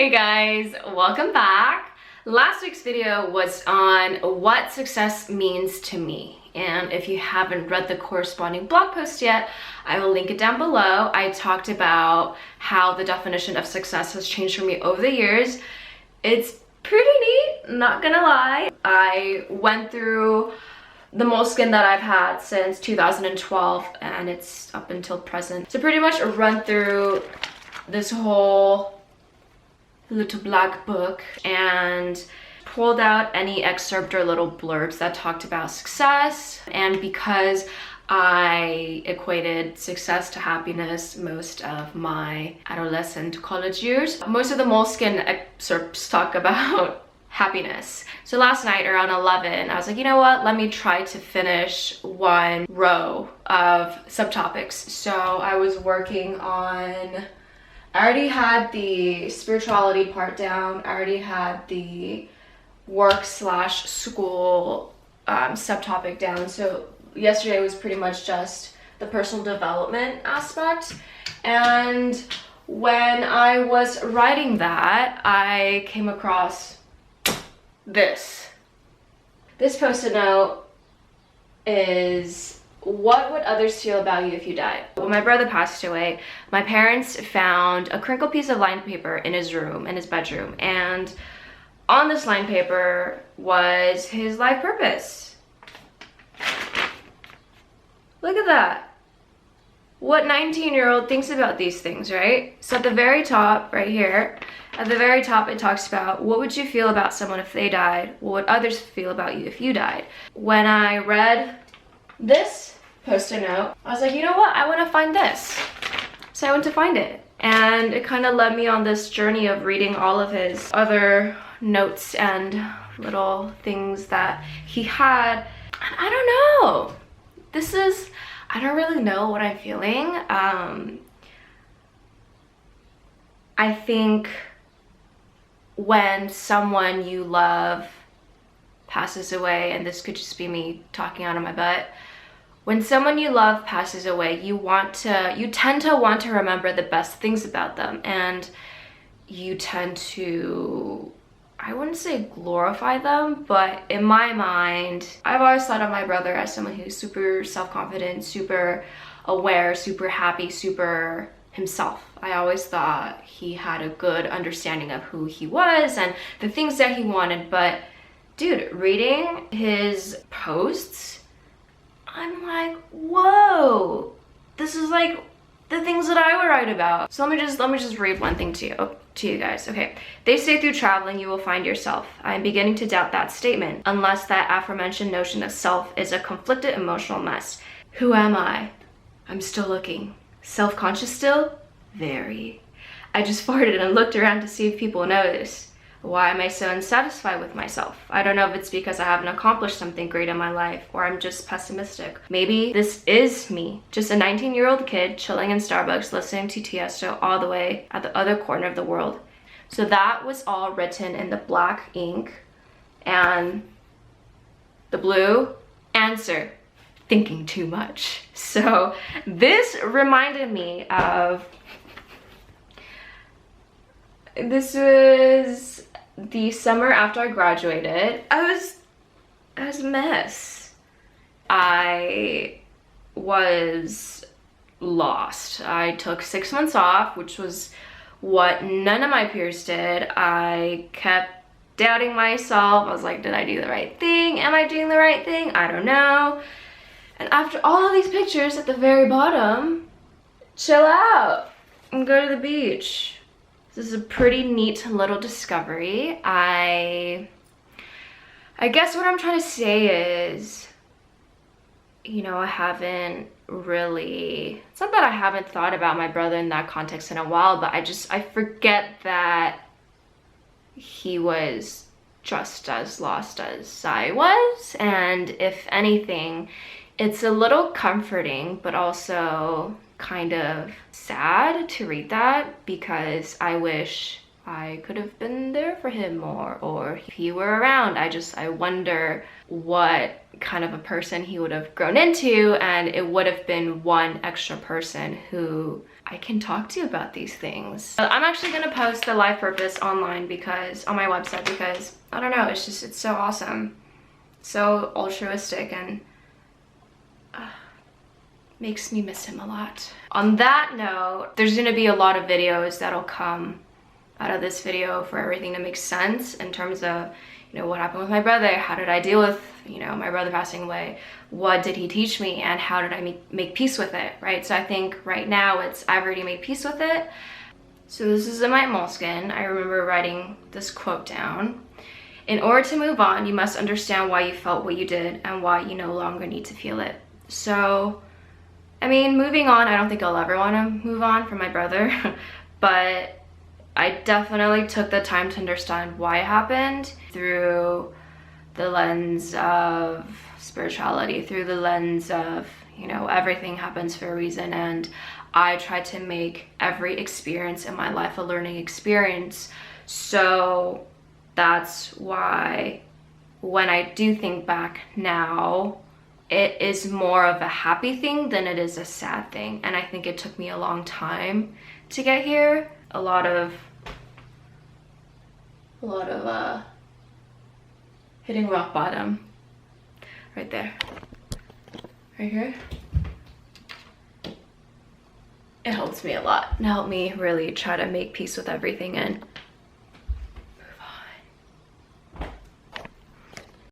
Hey guys, welcome back. Last week's video was on what success means to me. And if you haven't read the corresponding blog post yet, I will link it down below. I talked about how the definition of success has changed for me over the years. It's pretty neat, not gonna lie. I went through the moleskin that I've had since 2012 and it's up until present. So pretty much run through this whole little black book and pulled out any excerpt or little blurbs that talked about success. And because I equated success to happiness most of my adolescent college years, most of the moleskin excerpts talk about happiness. So last night around 11, I was like, you know what? Let me try to finish one row of subtopics. So I was working on, I already had the spirituality part down. I already had the work/school subtopic down. So yesterday was pretty much just the personal development aspect. And when I was writing that, I came across this post-it note is, what would others feel about you if you died? When my brother passed away, my parents found a crinkled piece of lined paper in his room, in his bedroom, and on this lined paper was his life purpose. Look at that. What 19-year-old thinks about these things, right? So at the very top, right here, at the very top, it talks about what would you feel about someone if they died? What would others feel about you if you died? When I read this post-it note, I was like, you know what? I want to find this. So I went to find it. And it kind of led me on this journey of reading all of his other notes and little things that he had. And I don't know. I don't really know what I'm feeling. I think when someone you love passes away, and this could just be me talking out of my butt, when someone you love passes away, you tend to want to remember the best things about them, and you tend to, I wouldn't say glorify them, but in my mind, I've always thought of my brother as someone who's super self-confident, super aware, super happy, super himself. I always thought he had a good understanding of who he was and the things that he wanted, but dude, reading his posts, I'm like, whoa, this is like the things that I would write about. So let me just read one thing to you guys. Okay, they say through traveling you will find yourself. I am beginning to doubt that statement, unless that aforementioned notion of self is a conflicted emotional mess. Who am I? I'm still looking. Self-conscious still? Very. I just farted and looked around to see if people notice. Why am I so unsatisfied with myself? I don't know if it's because I haven't accomplished something great in my life, or I'm just pessimistic. Maybe this is me, just a 19-year-old kid chilling in Starbucks listening to Tiesto all the way at the other corner of the world. So that was all written in the black ink, and the blue answer, thinking too much. So this reminded me of, this was the summer after I graduated. I was a mess. I was lost. I took 6 months off, which was what none of my peers did. I kept doubting myself. I was like, did I do the right thing? Am I doing the right thing? I don't know. And after all of these pictures at the very bottom, chill out and go to the beach. This is a pretty neat little discovery. I guess what I'm trying to say is, you know, I haven't really, it's not that I haven't thought about my brother in that context in a while, but I forget that he was just as lost as I was. And if anything, it's a little comforting, but also kind of sad to read that, because I wish I could have been there for him more, or if he were around. I wonder what kind of a person he would have grown into, and it would have been one extra person who I can talk to about these things. I'm actually gonna post the life purpose online because on my website, because I don't know, it's so awesome, so altruistic, and makes me miss him a lot. On that note, there's gonna be a lot of videos that'll come out of this video for everything to make sense in terms of, you know, what happened with my brother, how did I deal with, you know, my brother passing away, what did he teach me, and how did I make peace with it, right? So I think right now I've already made peace with it. So this is in my moleskin. I remember writing this quote down. In order to move on, you must understand why you felt what you did and why you no longer need to feel it. So, I mean, moving on, I don't think I'll ever want to move on from my brother, but I definitely took the time to understand why it happened through the lens of spirituality, through the lens of, you know, everything happens for a reason, and I try to make every experience in my life a learning experience. So that's why when I do think back now, it is more of a happy thing than it is a sad thing. And I think it took me a long time to get here. A lot of hitting rock bottom right there, right here. It helps me a lot. It helped me really try to make peace with everything and